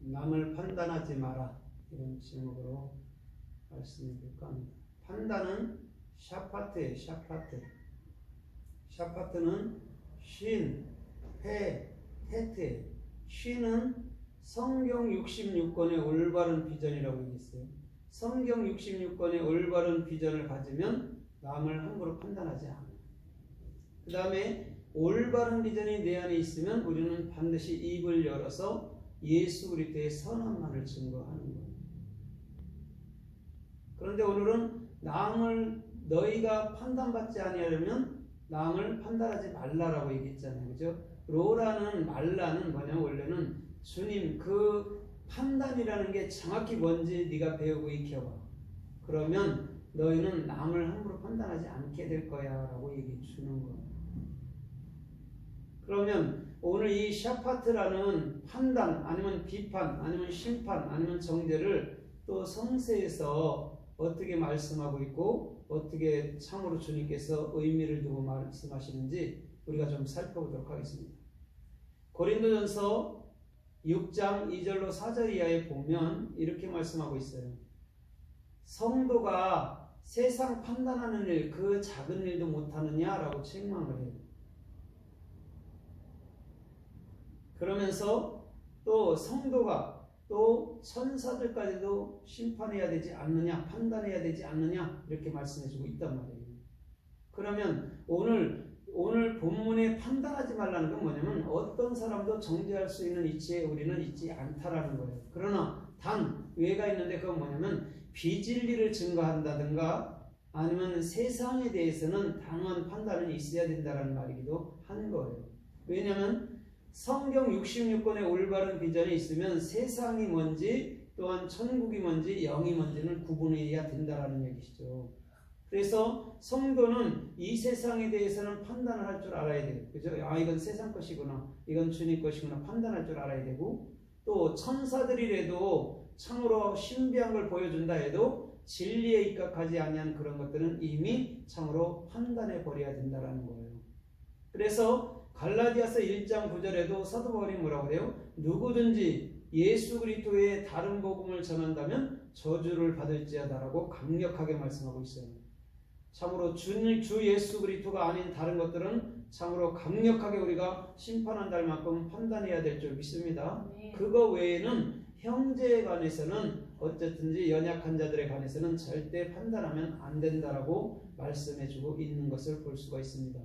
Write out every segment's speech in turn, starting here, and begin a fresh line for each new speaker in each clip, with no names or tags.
남을 판단하지 마라, 이런 제목으로 말씀을 드릴까 합니다. 판단은 샤파트예요. 샤파트는 쉰, 회, 테트예요. 쉰은 성경 66권의 올바른 비전이라고 얘기했어요. 성경 66권의 올바른 비전을 가지면 남을 함부로 판단하지 않아요. 그 다음에 올바른 비전이 내 안에 있으면 우리는 반드시 입을 열어서 예수 그리스도의 선함만을 증거하는 거예요. 그런데 오늘은 너희가 판단받지 아니하려면 남을 판단하지 말라라고 얘기했잖아요. 그죠? 로라는 말라는 뭐냐면 원래는 주님 그 판단이라는 게 정확히 뭔지 네가 배우고 익혀봐. 그러면 너희는 남을 함부로 판단하지 않게 될 거야 라고 얘기해 주는 거예요. 그러면 오늘 이 샤파트라는 판단 아니면 비판 아니면 심판 아니면 정죄를 또 성서에서 어떻게 말씀하고 있고 어떻게 참으로 주님께서 의미를 두고 말씀하시는지 우리가 좀 살펴보도록 하겠습니다. 고린도전서 6장 2절로 4절 이하에 보면 이렇게 말씀하고 있어요. 성도가 세상 판단하는 일, 그 작은 일도 못하느냐라고 책망을 해요. 그러면서 또 성도가 또 천사들까지도 심판해야 되지 않느냐, 판단해야 되지 않느냐 이렇게 말씀해주고 있단 말이에요. 그러면 오늘 본문에 판단하지 말라는 건 뭐냐면 어떤 사람도 정죄할 수 있는 이치에 우리는 있지 않다라는 거예요. 그러나 단 예가 있는데 그건 뭐냐면 비진리를 증거한다든가 아니면 세상에 대해서는 당한 판단은 있어야 된다는 말이기도 한 거예요. 왜냐하면 성경 66권의 올바른 비전이 있으면 세상이 뭔지 또한 천국이 뭔지 영이 뭔지는 구분해야 된다는 얘기시죠. 그래서 성도는 이 세상에 대해서는 판단을 할 줄 알아야 돼요. 그죠? 이건 세상 것이구나, 이건 주님 것이구나 판단할 줄 알아야 되고, 또 천사들이라도 참으로 신비한 걸 보여준다 해도 진리에 입각하지 아니한 그런 것들은 이미 참으로 판단해 버려야 된다는 거예요. 그래서 갈라디아서 1장 9절에도 사도 바울이 뭐라고 그래요? 누구든지 예수 그리스도의 다른 복음을 전한다면 저주를 받을지어다라고 강력하게 말씀하고 있어요. 참으로 주 예수 그리스도가 아닌 다른 것들은 참으로 강력하게 우리가 심판한다는 만큼 판단해야 될 줄 믿습니다. 네. 그거 외에는 형제에 관해서는 어쨌든지 연약한 자들에 관해서는 절대 판단하면 안 된다라고 말씀해주고 있는 것을 볼 수가 있습니다.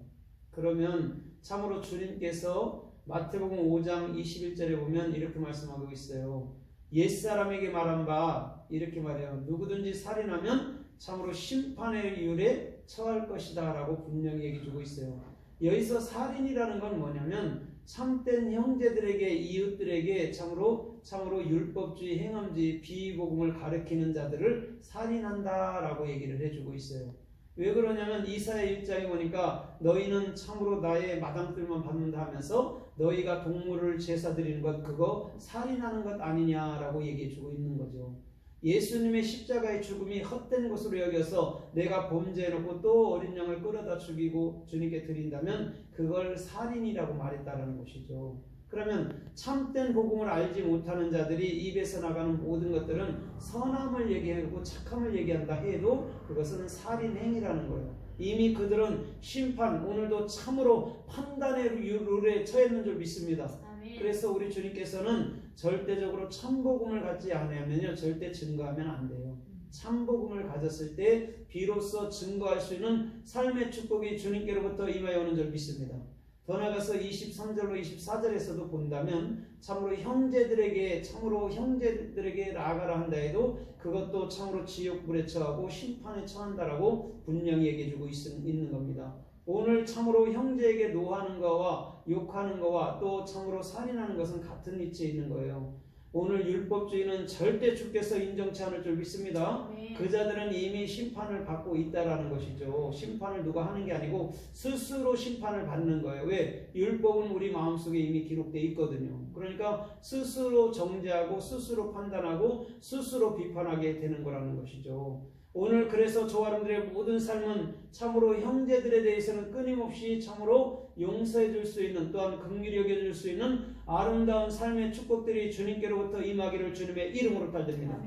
그러면 참으로 주님께서 마태복음 5장 21절에 보면 이렇게 말씀하고 있어요. 옛사람에게 말한 바 이렇게 말해요. 누구든지 살인하면 참으로 심판의 율에 처할 것이다 라고 분명히 얘기해 주고 있어요. 여기서 살인이라는 건 뭐냐면 참된 형제들에게 이웃들에게 참으로 율법주의 행함주의 비복음을 가르치는 자들을 살인한다 라고 얘기를 해주고 있어요. 왜 그러냐면 이사야 1장에 보니까 너희는 참으로 나의 마당들만 받는다 하면서 너희가 동물을 제사 드리는 것 그거 살인하는 것 아니냐라고 얘기해 주고 있는 거죠. 예수님의 십자가의 죽음이 헛된 것으로 여겨서 내가 범죄해놓고 또 어린 양을 끌어다 죽이고 주님께 드린다면 그걸 살인이라고 말했다는 것이죠. 그러면 참된 복음을 알지 못하는 자들이 입에서 나가는 모든 것들은 선함을 얘기하고 착함을 얘기한다 해도 그것은 살인행위라는 거예요. 이미 그들은 심판, 오늘도 참으로 판단의 룰에 처했는 줄 믿습니다. 그래서 우리 주님께서는 절대적으로 참복음을 갖지 않으면요 절대 증거하면 안 돼요. 참복음을 가졌을 때 비로소 증거할 수 있는 삶의 축복이 주님께로부터 임하여 오는 줄 믿습니다. 더 나아가서 23절로 24절에서도 본다면 참으로 형제들에게 나아가라 한다 해도 그것도 참으로 지옥불에 처하고 심판에 처한다라고 분명히 얘기해주고 있는 겁니다. 오늘 참으로 형제에게 노하는 거와 욕하는 거와 또 참으로 살인하는 것은 같은 위치에 있는 거예요. 오늘 율법주의는 절대 주께서 인정치 않을 줄 믿습니다. 네. 그 자들은 이미 심판을 받고 있다라는 것이죠. 심판을 누가 하는 게 아니고 스스로 심판을 받는 거예요. 왜? 율법은 우리 마음속에 이미 기록되어 있거든요. 그러니까 스스로 정죄하고 스스로 판단하고 스스로 비판하게 되는 거라는 것이죠. 오늘 그래서 저와 여러분들의 모든 삶은 참으로 형제들에 대해서는 끊임없이 참으로 용서해 줄 수 있는, 또한 긍휼히 여겨 줄 수 있는 아름다운 삶의 축복들이 주님께로부터 임하기를 주님의 이름으로 달듭니다.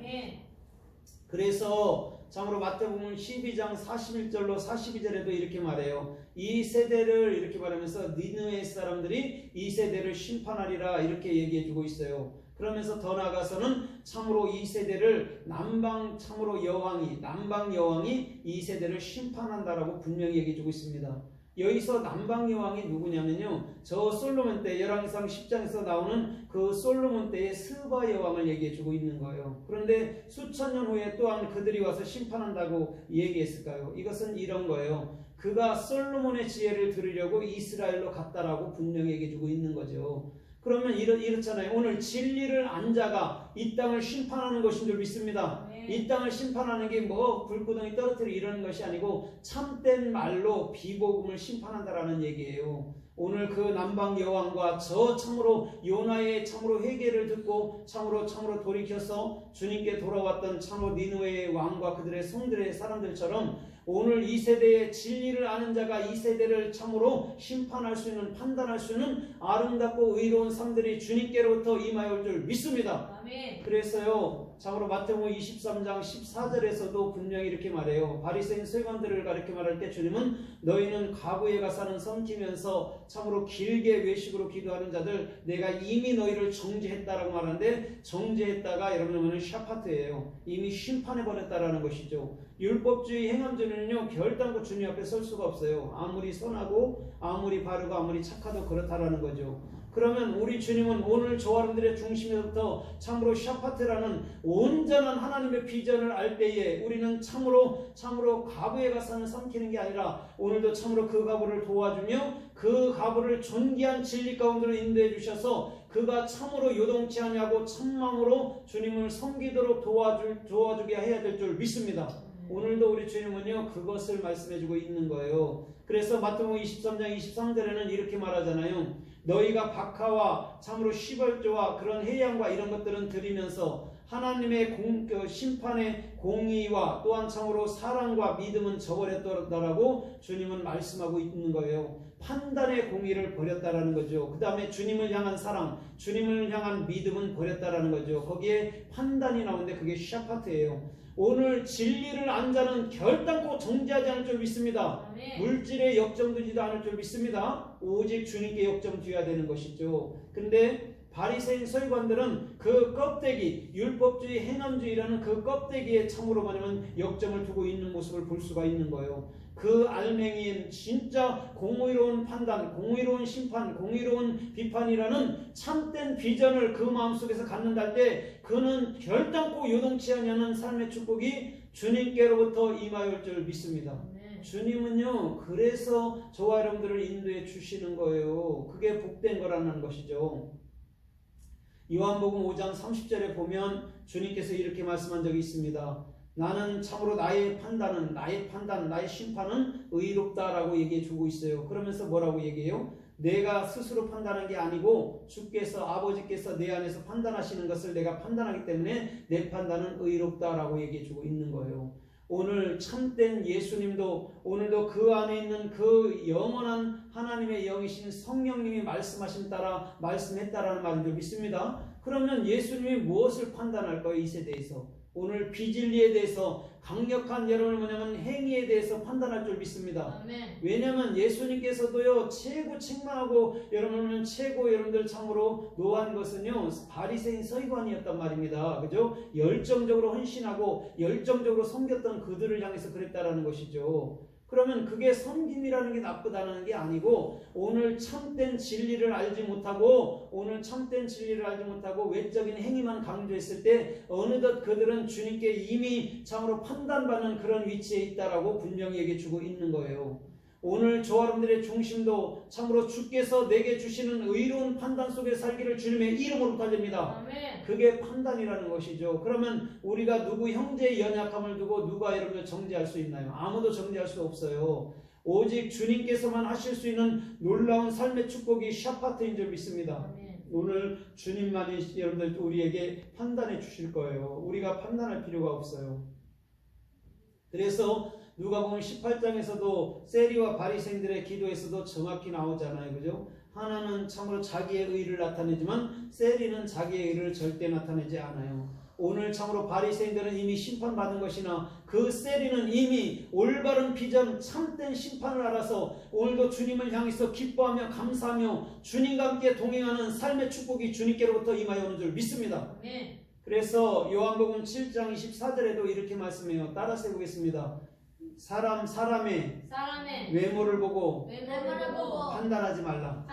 그래서 참으로 마태복음 12장 41절로 42절에도 이렇게 말해요. 이 세대를 이렇게 말하면서 니느웨 사람들이 이 세대를 심판하리라 이렇게 얘기해 주고 있어요. 그러면서 더 나아가서는 참으로 이 세대를 남방 여왕이 이 세대를 심판한다라고 분명히 얘기해 주고 있습니다. 여기서 남방 여왕이 누구냐면요, 저 솔로몬 때 열왕기상 10장에서 나오는 그 솔로몬 때의 스바 여왕을 얘기해 주고 있는 거예요. 그런데 수천 년 후에 또한 그들이 와서 심판한다고 얘기했을까요? 이것은 이런 거예요. 그가 솔로몬의 지혜를 들으려고 이스라엘로 갔다라고 분명히 얘기해 주고 있는 거죠. 그러면 이렇잖아요. 오늘 진리를 안 자가 이 땅을 심판하는 것인 줄 믿습니다. 이 땅을 심판하는 게 뭐 불구덩이 떨어뜨리고 이러는 것이 아니고 참된 말로 비복음을 심판한다라는 얘기예요. 오늘 그 남방 여왕과 저 참으로 요나의 참으로 회개를 듣고 참으로 돌이켜서 주님께 돌아왔던 참으로 니느웨의 왕과 그들의 성들의 사람들처럼 오늘 이 세대의 진리를 아는 자가 이 세대를 참으로 심판할 수 있는, 판단할 수 있는 아름답고 의로운 삶들이 주님께로부터 임하여 올 줄 믿습니다. 아멘. 그래서요, 참으로 마태복음 23장 14절에서도 분명히 이렇게 말해요. 바리새인 서기관들을 가리켜 말할 때 주님은 너희는 과부에 가사는 섬기면서 참으로 길게 외식으로 기도하는 자들 내가 이미 너희를 정죄했다라고 말하는데, 정죄했다가 여러분은 샤파트예요. 이미 심판해버렸다라는 것이죠. 율법주의 행함주의는요, 결단코 주님 앞에 설 수가 없어요. 아무리 선하고 아무리 바르고 아무리 착하도 그렇다라는 거죠. 그러면 우리 주님은 오늘 저와 여러분들의 중심에서부터 참으로 샤파트라는 온전한 하나님의 비전을 알 때에 우리는 참으로 과부에 가서는 삼키는 게 아니라 오늘도 참으로 그 과부를 도와주며 그 과부를 존귀한 진리 가운데로 인도해 주셔서 그가 참으로 요동치 아니하고 참마음으로 주님을 섬기도록 도와주게 해야 될 줄 믿습니다. 오늘도 우리 주님은요, 그것을 말씀해주고 있는 거예요. 그래서 마태복음 23장 23절에는 이렇게 말하잖아요. 너희가 박하와 참으로 시벌조와 그런 해양과 이런 것들은 드리면서 하나님의 심판의 공의와 또한 참으로 사랑과 믿음은 저버렸더라고 주님은 말씀하고 있는 거예요. 판단의 공의를 버렸다라는 거죠. 그 다음에 주님을 향한 사랑, 주님을 향한 믿음은 버렸다라는 거죠. 거기에 판단이 나오는데 그게 샤파트예요. 오늘 진리를 안 자는 결단코 정죄하지 않을 줄 믿습니다. 아멘. 물질에 역정두지도 않을 줄 믿습니다. 오직 주님께 역정두어야 되는 것이죠. 근데 바리새인 서기관들은 그 껍데기, 율법주의, 행함주의라는 그 껍데기에 참으로 뭐냐면 역정을 두고 있는 모습을 볼 수가 있는 거예요. 그 알맹이인 진짜 공의로운 판단, 공의로운 심판, 공의로운 비판이라는 참된 비전을 그 마음속에서 갖는다 할 때 그는 결단코 요동치 않는 삶의 축복이 주님께로부터 임하여 줄 믿습니다. 네. 주님은요, 그래서 저와 여러분들을 인도해 주시는 거예요. 그게 복된 거라는 것이죠. 요한복음 5장 30절에 보면 주님께서 이렇게 말씀한 적이 있습니다. 나는 참으로 나의 판단, 나의 심판은 의롭다라고 얘기해 주고 있어요. 그러면서 뭐라고 얘기해요? 내가 스스로 판단한 게 아니고 주께서, 아버지께서 내 안에서 판단하시는 것을 내가 판단하기 때문에 내 판단은 의롭다라고 얘기해 주고 있는 거예요. 오늘 참된 예수님도 오늘도 그 안에 있는 그 영원한 하나님의 영이신 성령님이 말씀하신 따라 말씀했다라는 말인 줄 믿습니다. 그러면 예수님이 무엇을 판단할 거예요? 이 세대에서 오늘 비진리에 대해서 강력한 여러분은 뭐냐면 행위에 대해서 판단할 줄 믿습니다. 아멘. 왜냐하면 예수님께서도요 최고 책망하고 여러분은 최고 여러분들 참으로 노한 것은요 바리새인 서기관이었단 말입니다. 그죠? 열정적으로 헌신하고 열정적으로 섬겼던 그들을 향해서 그랬다라는 것이죠. 그러면 그게 섬김이라는 게 나쁘다는 게 아니고 오늘 참된 진리를 알지 못하고 외적인 행위만 강조했을 때 어느덧 그들은 주님께 이미 참으로 판단받는 그런 위치에 있다라고 분명히 얘기해 주고 있는 거예요. 오늘 저와 여러분들의 중심도 참으로 주께서 내게 주시는 의로운 판단 속에 살기를 주님의 이름으로 달립니다. 아멘. 그게 판단이라는 것이죠. 그러면 우리가 누구 형제의 연약함을 두고 누가 여러분을 정죄할 수 있나요? 아무도 정죄할 수 없어요. 오직 주님께서만 하실 수 있는 놀라운 삶의 축복이 샤파트인 줄 믿습니다. 아멘. 오늘 주님만이 여러분들 우리에게 판단해 주실 거예요. 우리가 판단할 필요가 없어요. 그래서 누가복음 18장에서도 세리와 바리새인들의 기도에서도 정확히 나오잖아요. 그죠? 하나는 참으로 자기의 의를 나타내지만 세리는 자기의 의를 절대 나타내지 않아요. 오늘 참으로 바리새인들은 이미 심판받은 것이나 그 세리는 이미 올바른 비전 참된 심판을 알아서 오늘도 주님을 향해서 기뻐하며 감사하며 주님과 함께 동행하는 삶의 축복이 주님께로부터 임하여 오는 줄 믿습니다.
네.
그래서 요한복음 7장 24절에도 이렇게 말씀해요. 따라서 보겠습니다. 사람의 외모를 보고 판단하지 말라.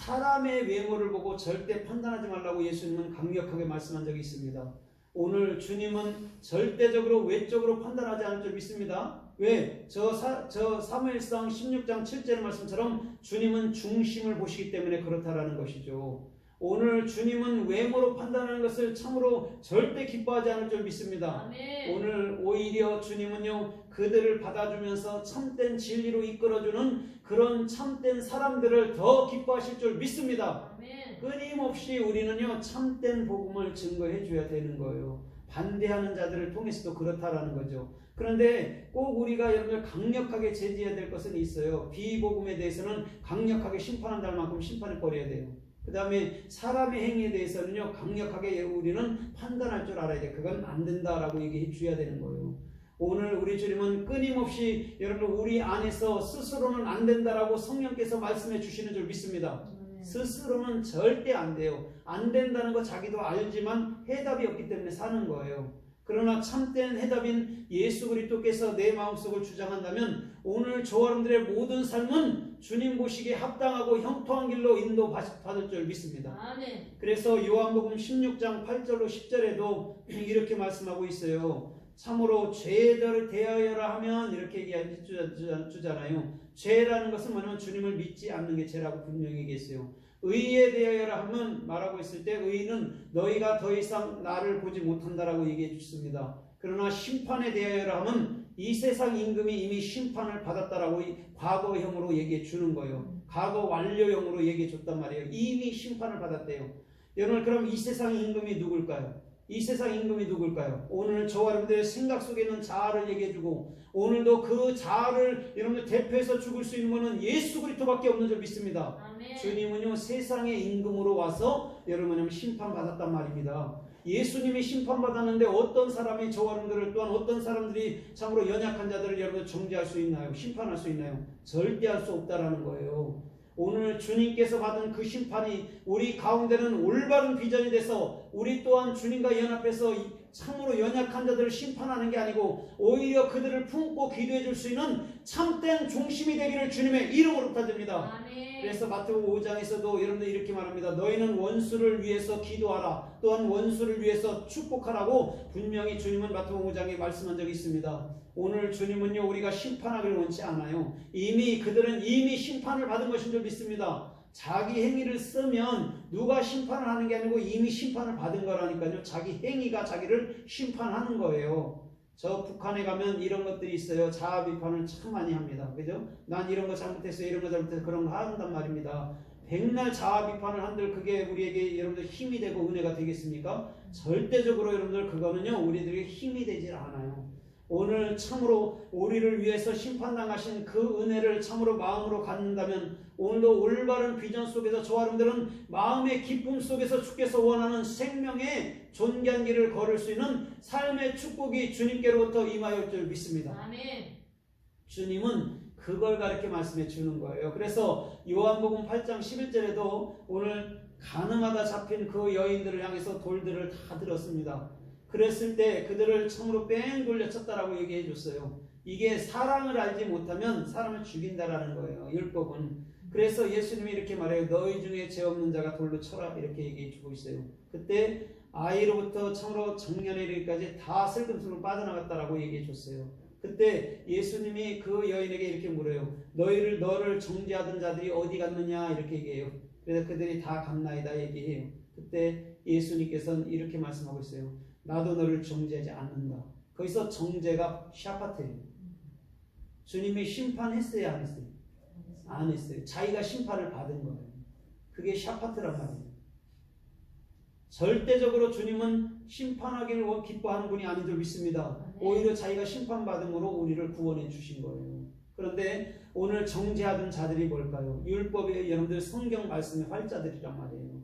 사람의 외모를 보고 절대 판단하지 말라고 예수님은 강력하게 말씀한 적이 있습니다. 오늘 주님은 절대적으로 외적으로 판단하지 않을 줄 믿습니다. 왜? 저 사무엘상 16장 7절 말씀처럼 주님은 중심을 보시기 때문에 그렇다라는 것이죠. 오늘 주님은 외모로 판단하는 것을 참으로 절대 기뻐하지 않을 줄 믿습니다.
아멘.
오늘 오히려 주님은요, 그들을 받아주면서 참된 진리로 이끌어주는 그런 참된 사람들을 더 기뻐하실 줄 믿습니다.
아멘.
끊임없이 우리는요, 참된 복음을 증거해 줘야 되는 거예요. 반대하는 자들을 통해서도 그렇다라는 거죠. 그런데 꼭 우리가 여러분들 강력하게 제지해야 될 것은 있어요. 비복음에 대해서는 강력하게 심판한다는 만큼 심판을 꺼려야 돼요. 그 다음에 사람의 행위에 대해서는요, 강력하게 우리는 판단할 줄 알아야 돼. 그건 안 된다라고 얘기해 줘야 되는 거예요. 오늘 우리 주님은 끊임없이 여러분 우리 안에서 스스로는 안 된다라고 성령께서 말씀해 주시는 줄 믿습니다. 스스로는 절대 안 돼요. 안 된다는 거 자기도 알지만 해답이 없기 때문에 사는 거예요. 그러나 참된 해답인 예수 그리스도께서 내 마음속을 주장한다면 오늘 저와 여러분들의 모든 삶은 주님 보시기에 합당하고 형통한 길로 인도받을 줄 믿습니다.
아멘.
그래서 요한복음 16장 8절로 10절에도 이렇게 말씀하고 있어요. 참으로 죄를 대하여라 하면 이렇게 얘기해 주잖아요. 죄라는 것은 뭐냐면 주님을 믿지 않는 게 죄라고 분명히 얘기했어요. 의에 대하여라 하면 말하고 있을 때 의는 너희가 더 이상 나를 보지 못한다라고 얘기해 주습니다. 그러나 심판에 대하여라 하면 이 세상 임금이 이미 심판을 받았다라고 과거형으로 얘기해 주는 거예요. 과거 완료형으로 얘기해 줬단 말이에요. 이미 심판을 받았대요. 여러분, 그럼 이 세상 임금이 누굴까요? 이 세상 임금이 누굴까요? 오늘 저와 여러분들의 생각 속에 있는 자아를 얘기해주고 오늘도 그 자아를 여러분들 대표해서 죽을 수 있는 것은 예수 그리스도밖에 없는 줄 믿습니다.
아멘.
주님은요, 세상의 임금으로 와서 여러분 심판받았단 말입니다. 예수님이 심판받았는데 어떤 사람이 저와 여러분들을 또한 어떤 사람들이 참으로 연약한 자들을 여러분 정죄할 수 있나요? 심판할 수 있나요? 절대 할 수 없다라는 거예요. 오늘 주님께서 받은 그 심판이 우리 가운데는 올바른 비전이 돼서 우리 또한 주님과 연합해서 참으로 연약한 자들을 심판하는 게 아니고 오히려 그들을 품고 기도해 줄 수 있는 참된 중심이 되기를 주님의 이름으로 부탁드립니다.
아멘.
그래서 마태복음 5장에서도 여러분들 이렇게 말합니다. 너희는 원수를 위해서 기도하라. 또한 원수를 위해서 축복하라고 분명히 주님은 마태복음 5장에 말씀한 적이 있습니다. 오늘 주님은요, 우리가 심판하기를 원치 않아요. 그들은 이미 심판을 받은 것인 줄 믿습니다. 자기 행위를 쓰면 누가 심판을 하는 게 아니고 이미 심판을 받은 거라니까요. 자기 행위가 자기를 심판하는 거예요. 저 북한에 가면 이런 것들이 있어요. 자아 비판을 참 많이 합니다. 그죠? 난 이런 거 잘못했어요. 이런 거 잘못해서 그런 거 한단 말입니다. 백날 자아 비판을 한들 그게 우리에게 여러분들 힘이 되고 은혜가 되겠습니까? 절대적으로 여러분들 그거는요, 우리들에게 힘이 되질 않아요. 오늘 참으로 우리를 위해서 심판당하신 그 은혜를 참으로 마음으로 갖는다면 오늘도 올바른 비전 속에서 저와 여러분들은 마음의 기쁨 속에서 주께서 원하는 생명의 존귀한 길을 걸을 수 있는 삶의 축복이 주님께로부터 임하여 줄 믿습니다.
아멘.
주님은 그걸 가르쳐 말씀해 주는 거예요. 그래서 요한복음 8장 11절에도 오늘 가늠하다 잡힌 그 여인들을 향해서 돌들을 다 들었습니다. 그랬을 때 그들을 참으로 뺑 돌려쳤다라고 얘기해 줬어요. 이게 사랑을 알지 못하면 사람을 죽인다라는 거예요. 율법은. 그래서 예수님이 이렇게 말해요. 너희 중에 죄 없는 자가 돌로 쳐라. 이렇게 얘기해 주고 있어요. 그때 아이로부터 참으로 정년에 이르기까지 다 슬금슬금 빠져나갔다라고 얘기해 줬어요. 그때 예수님이 그 여인에게 이렇게 물어요. 너를 정죄하던 자들이 어디 갔느냐 이렇게 얘기해요. 그래서 그들이 다 갔나이다 얘기해요. 그때 예수님께서는 이렇게 말씀하고 있어요. 나도 너를 정죄하지 않는다. 거기서 정죄가 샤파트예요. 주님이 심판했어요, 안 했어요? 안 했어요. 자기가 심판을 받은 거예요. 그게 샤파트란 말이에요. 절대적으로 주님은 심판하기를 기뻐하는 분이 아닌 줄 믿습니다. 오히려 자기가 심판받음으로 우리를 구원해 주신 거예요. 그런데 오늘 정죄하던 자들이 뭘까요? 율법의 여러분들 성경 말씀의 활자들이란 말이에요.